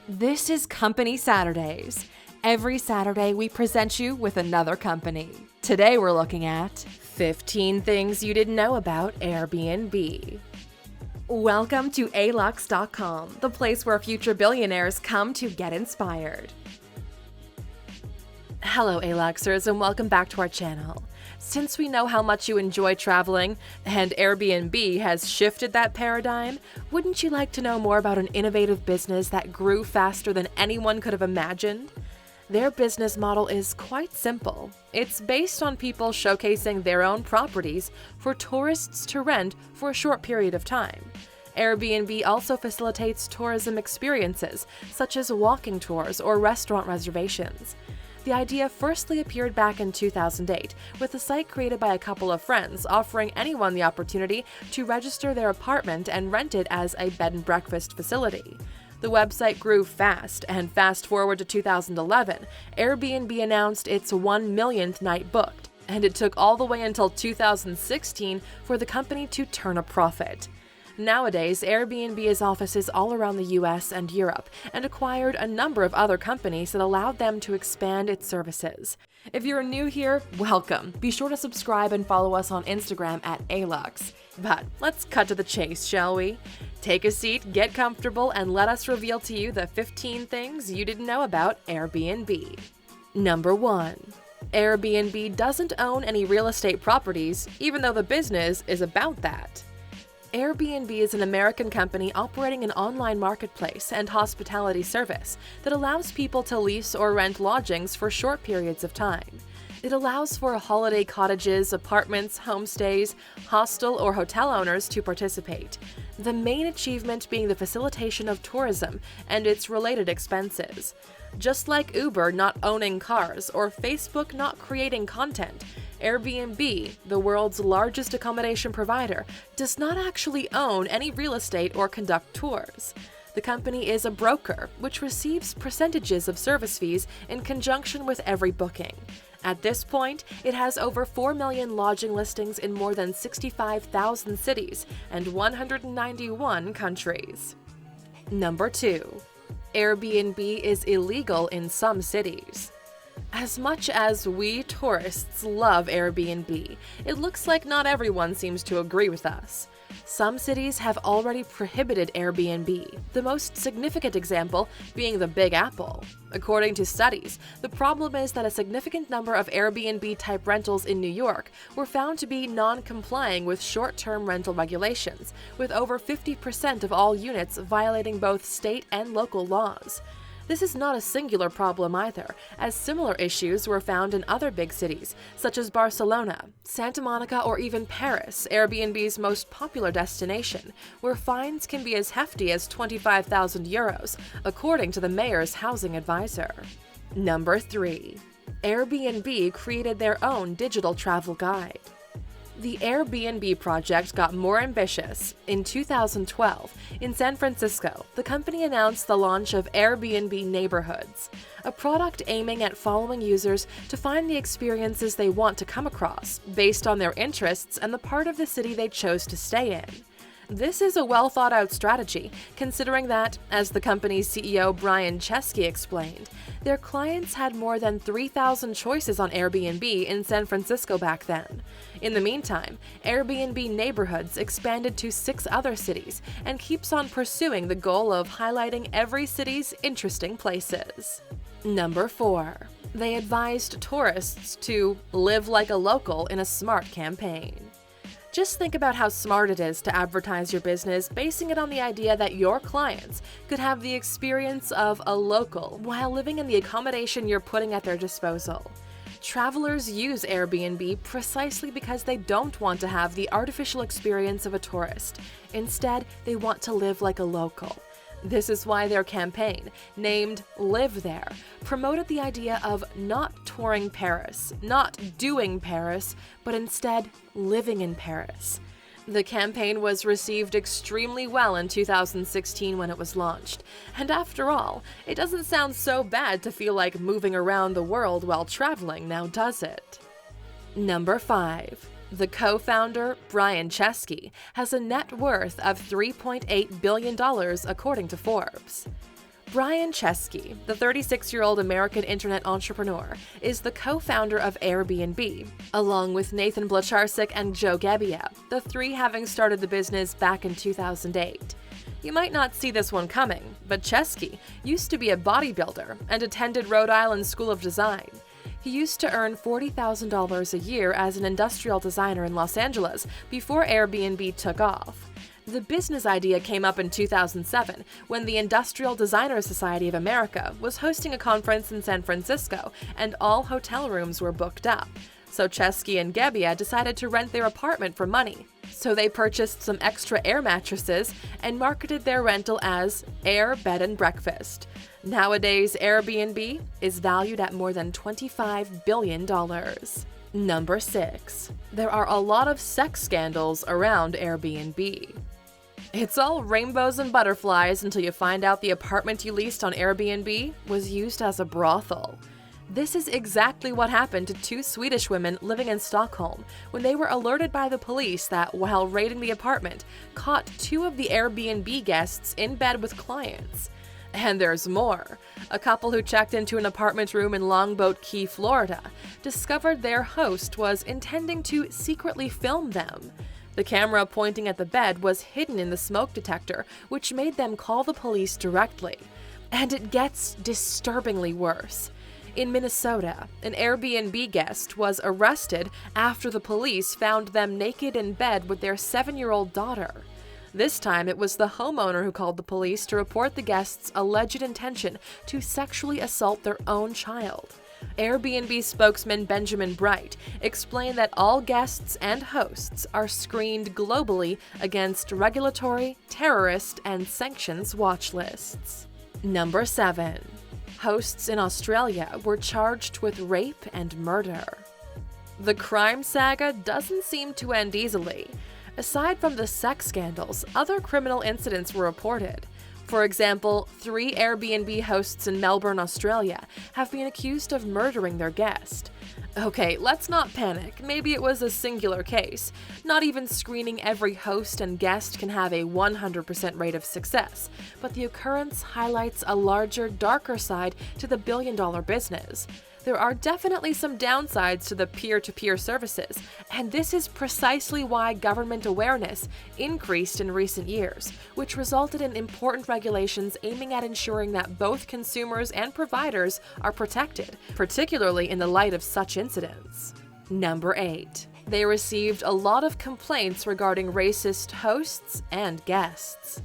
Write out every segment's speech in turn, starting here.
This is Company Saturdays. Every Saturday, we present you with another company. Today, we're looking at 15 things you didn't know about Airbnb. Welcome to Alux.com, the place where future billionaires come to get inspired. Hello, Aluxers, and welcome back to our channel. Since we know how much you enjoy traveling, and Airbnb has shifted that paradigm, wouldn't you like to know more about an innovative business that grew faster than anyone could have imagined? Their business model is quite simple. It's based on people showcasing their own properties for tourists to rent for a short period of time. Airbnb also facilitates tourism experiences, such as walking tours or restaurant reservations. The idea firstly appeared back in 2008 with a site created by a couple of friends offering anyone the opportunity to register their apartment and rent it as a bed and breakfast facility. The website grew fast, and fast forward to 2011, Airbnb announced its 1 millionth night booked, and it took all the way until 2016 for the company to turn a profit. Nowadays, Airbnb has offices all around the US and Europe and acquired a number of other companies that allowed them to expand its services. If you're new here, welcome. Be sure to subscribe and follow us on Instagram at Alux. But let's cut to the chase, shall we? Take a seat, get comfortable, and let us reveal to you the 15 things you didn't know about Airbnb. Number 1. Airbnb doesn't own any real estate properties, even though the business is about that. Airbnb is an American company operating an online marketplace and hospitality service that allows people to lease or rent lodgings for short periods of time. It allows for holiday cottages, apartments, homestays, hostel or hotel owners to participate, the main achievement being the facilitation of tourism and its related expenses. Just like Uber not owning cars or Facebook not creating content, Airbnb, the world's largest accommodation provider, does not actually own any real estate or conduct tours. The company is a broker, which receives percentages of service fees in conjunction with every booking. At this point, it has over 4 million lodging listings in more than 65,000 cities and 191 countries. Number 2. Airbnb is illegal in some cities. As much as we tourists love Airbnb, it looks like not everyone seems to agree with us. Some cities have already prohibited Airbnb, the most significant example being the Big Apple. According to studies, the problem is that a significant number of Airbnb-type rentals in New York were found to be non-complying with short-term rental regulations, with over 50% of all units violating both state and local laws. This is not a singular problem either, as similar issues were found in other big cities, such as Barcelona, Santa Monica, or even Paris, Airbnb's most popular destination, where fines can be as hefty as 25,000 euros, according to the mayor's housing advisor. Number 3. Airbnb created their own digital travel guide. The Airbnb project got more ambitious. In 2012, in San Francisco, the company announced the launch of Airbnb Neighborhoods, a product aiming at following users to find the experiences they want to come across based on their interests and the part of the city they chose to stay in. This is a well-thought-out strategy, considering that, as the company's CEO Brian Chesky explained, their clients had more than 3,000 choices on Airbnb in San Francisco back then. In the meantime, Airbnb Neighborhoods expanded to 6 other cities and keeps on pursuing the goal of highlighting every city's interesting places. Number 4. They advised tourists to live like a local in a smart campaign. Just think about how smart it is to advertise your business, basing it on the idea that your clients could have the experience of a local while living in the accommodation you're putting at their disposal. Travelers use Airbnb precisely because they don't want to have the artificial experience of a tourist. Instead, they want to live like a local. This is why their campaign, named Live There, promoted the idea of not touring Paris, not doing Paris, but instead living in Paris. The campaign was received extremely well in 2016 when it was launched, and after all, it doesn't sound so bad to feel like moving around the world while traveling, now does it? Number 5. The co-founder, Brian Chesky, has a net worth of $3.8 billion according to Forbes. Brian Chesky, the 36-year-old American internet entrepreneur, is the co-founder of Airbnb, along with Nathan Blacharczyk and Joe Gebbia, the three having started the business back in 2008. You might not see this one coming, but Chesky used to be a bodybuilder and attended Rhode Island School of Design. He used to earn $40,000 a year as an industrial designer in Los Angeles before Airbnb took off. The business idea came up in 2007 when the Industrial Designers Society of America was hosting a conference in San Francisco and all hotel rooms were booked up. So Chesky and Gebbia decided to rent their apartment for money. So they purchased some extra air mattresses and marketed their rental as Air Bed and Breakfast. Nowadays, Airbnb is valued at more than $25 billion. Number 6. There are a lot of sex scandals around Airbnb. It's all rainbows and butterflies until you find out the apartment you leased on Airbnb was used as a brothel. This is exactly what happened to two Swedish women living in Stockholm when they were alerted by the police that, while raiding the apartment, caught two of the Airbnb guests in bed with clients. And there's more. A couple who checked into an apartment room in Longboat Key, Florida, discovered their host was intending to secretly film them. The camera pointing at the bed was hidden in the smoke detector, which made them call the police directly. And it gets disturbingly worse. In Minnesota, an Airbnb guest was arrested after the police found them naked in bed with their 7-year-old daughter. This time, it was the homeowner who called the police to report the guest's alleged intention to sexually assault their own child. Airbnb spokesman Benjamin Bright explained that all guests and hosts are screened globally against regulatory, terrorist, and sanctions watch lists. Number 7. Hosts in Australia were charged with rape and murder. The crime saga doesn't seem to end easily. Aside from the sex scandals, other criminal incidents were reported. For example, 3 Airbnb hosts in Melbourne, Australia, have been accused of murdering their guest. Okay, let's not panic. Maybe it was a singular case. Not even screening every host and guest can have a 100% rate of success, but the occurrence highlights a larger, darker side to the billion-dollar business. There are definitely some downsides to the peer-to-peer services, and this is precisely why government awareness increased in recent years, which resulted in important regulations aiming at ensuring that both consumers and providers are protected, particularly in the light of such incidents. Number 8. They received a lot of complaints regarding racist hosts and guests.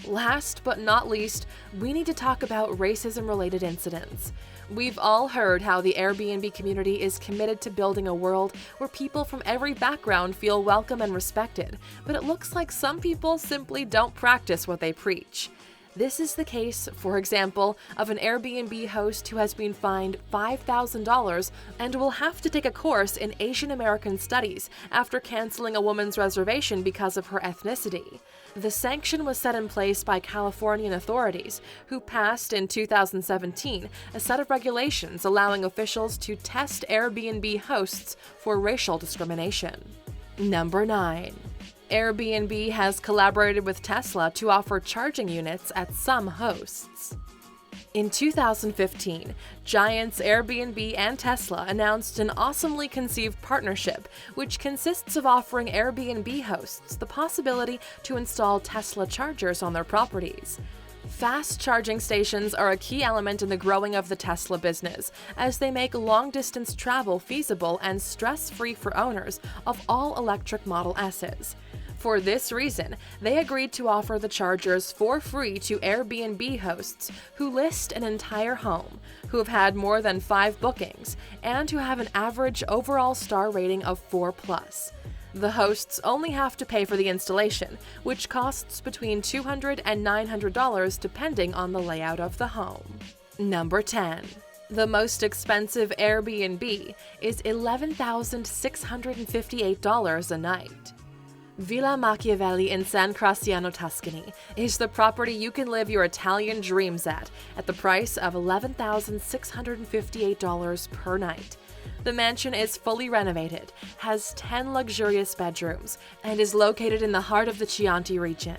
Last but not least, we need to talk about racism-related incidents. We've all heard how the Airbnb community is committed to building a world where people from every background feel welcome and respected, but it looks like some people simply don't practice what they preach. This is the case, for example, of an Airbnb host who has been fined $5,000 and will have to take a course in Asian American studies after canceling a woman's reservation because of her ethnicity. The sanction was set in place by Californian authorities, who passed in 2017 a set of regulations allowing officials to test Airbnb hosts for racial discrimination. Number 9. Airbnb has collaborated with Tesla to offer charging units at some hosts. In 2015, giants Airbnb and Tesla announced an awesomely conceived partnership, which consists of offering Airbnb hosts the possibility to install Tesla chargers on their properties. Fast charging stations are a key element in the growing of the Tesla business, as they make long-distance travel feasible and stress-free for owners of all electric Model S's. For this reason, they agreed to offer the chargers for free to Airbnb hosts who list an entire home, who have had more than 5 bookings, and who have an average overall star rating of 4+. The hosts only have to pay for the installation, which costs between $200 and $900 depending on the layout of the home. Number 10. The most expensive Airbnb is $11,658 a night. Villa Machiavelli in San Crociano, Tuscany, is the property you can live your Italian dreams at the price of $11,658 per night. The mansion is fully renovated, has 10 luxurious bedrooms, and is located in the heart of the Chianti region.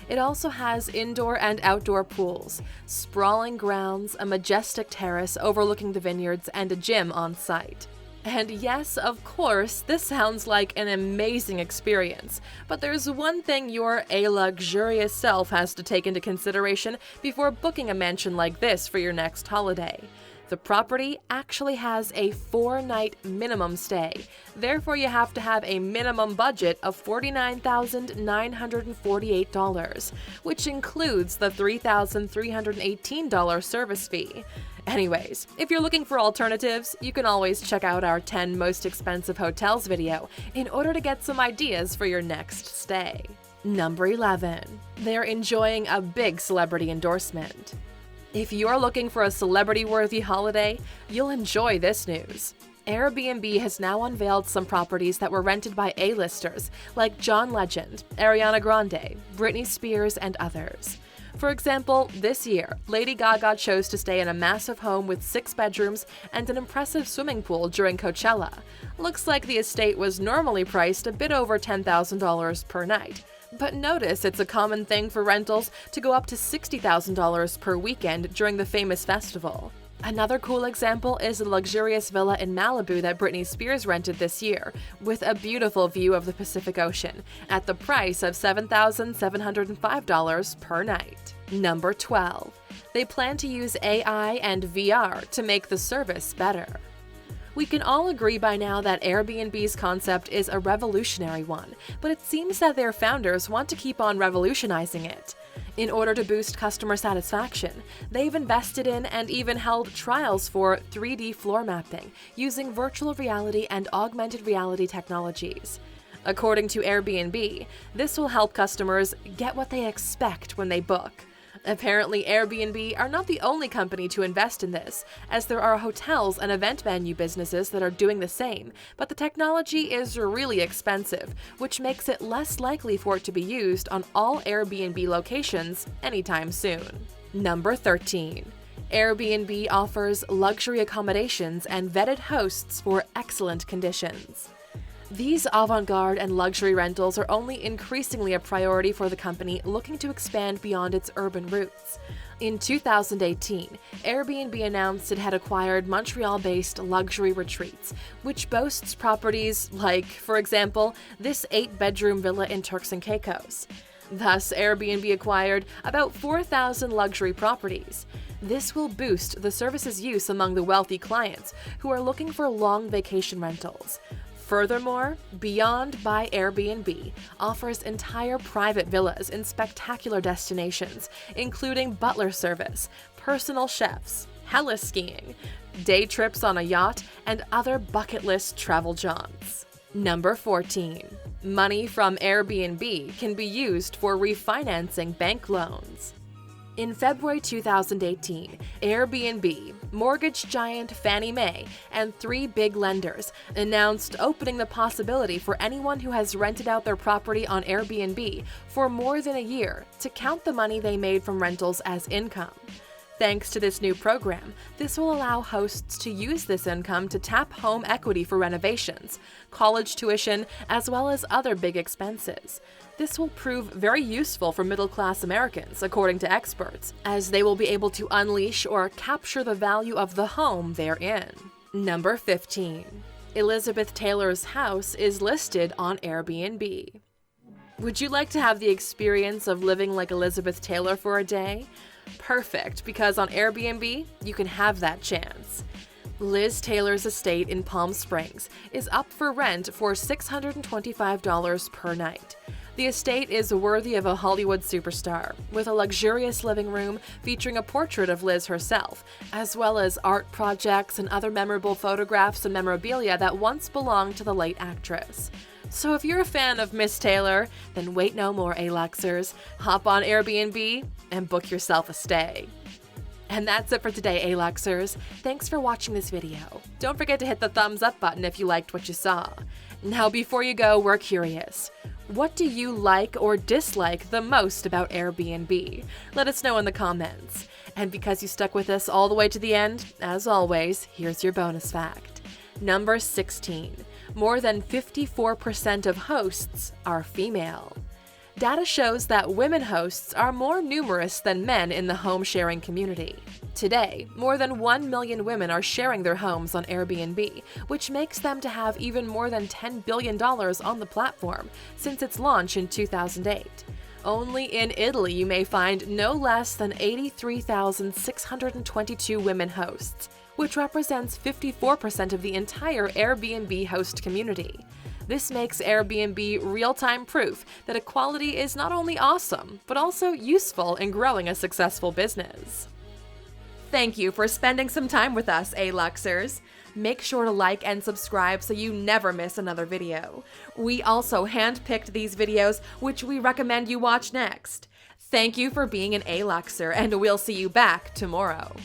It also has indoor and outdoor pools, sprawling grounds, a majestic terrace overlooking the vineyards, and a gym on site. And yes, of course, this sounds like an amazing experience, but there's one thing your luxurious self has to take into consideration before booking a mansion like this for your next holiday. The property actually has a 4-night minimum stay. Therefore, you have to have a minimum budget of $49,948, which includes the $3,318 service fee. Anyways, if you're looking for alternatives, you can always check out our 10 most expensive hotels video in order to get some ideas for your next stay. Number 11. They're enjoying a big celebrity endorsement. If you're looking for a celebrity-worthy holiday, you'll enjoy this news. Airbnb has now unveiled some properties that were rented by A-listers like John Legend, Ariana Grande, Britney Spears, and others. For example, this year, Lady Gaga chose to stay in a massive home with 6 bedrooms and an impressive swimming pool during Coachella. Looks like the estate was normally priced a bit over $10,000 per night. But notice it's a common thing for rentals to go up to $60,000 per weekend during the famous festival. Another cool example is the luxurious villa in Malibu that Britney Spears rented this year, with a beautiful view of the Pacific Ocean, at the price of $7,705 per night. Number 12. They plan to use AI and VR to make the service better. We can all agree by now that Airbnb's concept is a revolutionary one, but it seems that their founders want to keep on revolutionizing it. In order to boost customer satisfaction, they've invested in and even held trials for 3D floor mapping using virtual reality and augmented reality technologies. According to Airbnb, this will help customers get what they expect when they book. Apparently, Airbnb are not the only company to invest in this, as there are hotels and event venue businesses that are doing the same, but the technology is really expensive, which makes it less likely for it to be used on all Airbnb locations anytime soon. Number 13. Airbnb offers luxury accommodations and vetted hosts for excellent conditions. These avant-garde and luxury rentals are only increasingly a priority for the company looking to expand beyond its urban roots. In 2018, Airbnb announced it had acquired Montreal-based Luxury Retreats, which boasts properties like, for example, this 8-bedroom villa in Turks and Caicos. Thus, Airbnb acquired about 4,000 luxury properties. This will boost the service's use among the wealthy clients who are looking for long vacation rentals. Furthermore, Beyond by Airbnb offers entire private villas in spectacular destinations, including butler service, personal chefs, heli skiing, day trips on a yacht, and other bucket list travel jaunts. Number 14. Money from Airbnb can be used for refinancing bank loans. In February 2018, Airbnb, mortgage giant Fannie Mae, and 3 big lenders announced opening the possibility for anyone who has rented out their property on Airbnb for more than a year to count the money they made from rentals as income. Thanks to this new program, this will allow hosts to use this income to tap home equity for renovations, college tuition, as well as other big expenses. This will prove very useful for middle-class Americans, according to experts, as they will be able to unleash or capture the value of the home they're in. Number 15. Elizabeth Taylor's house is listed on Airbnb. Would you like to have the experience of living like Elizabeth Taylor for a day? Perfect, because on Airbnb, you can have that chance. Liz Taylor's estate in Palm Springs is up for rent for $625 per night. The estate is worthy of a Hollywood superstar, with a luxurious living room featuring a portrait of Liz herself, as well as art projects and other memorable photographs and memorabilia that once belonged to the late actress. So if you're a fan of Miss Taylor, then wait no more, Aluxers. Hop on Airbnb and book yourself a stay. And that's it for today, Aluxers. Thanks for watching this video. Don't forget to hit the thumbs up button if you liked what you saw. Now before you go, we're curious. What do you like or dislike the most about Airbnb? Let us know in the comments. And because you stuck with us all the way to the end, as always, here's your bonus fact. Number 16. More than 54% of hosts are female. Data shows that women hosts are more numerous than men in the home sharing community. Today, more than 1 million women are sharing their homes on Airbnb, which makes them to have even more than $10 billion on the platform since its launch in 2008. Only in Italy you may find no less than 83,622 women hosts, which represents 54% of the entire Airbnb host community. This makes Airbnb real-time proof that equality is not only awesome, but also useful in growing a successful business. Thank you for spending some time with us, Aluxers. Make sure to like and subscribe so you never miss another video. We also hand-picked these videos, which we recommend you watch next. Thank you for being an Aluxer, and we'll see you back tomorrow.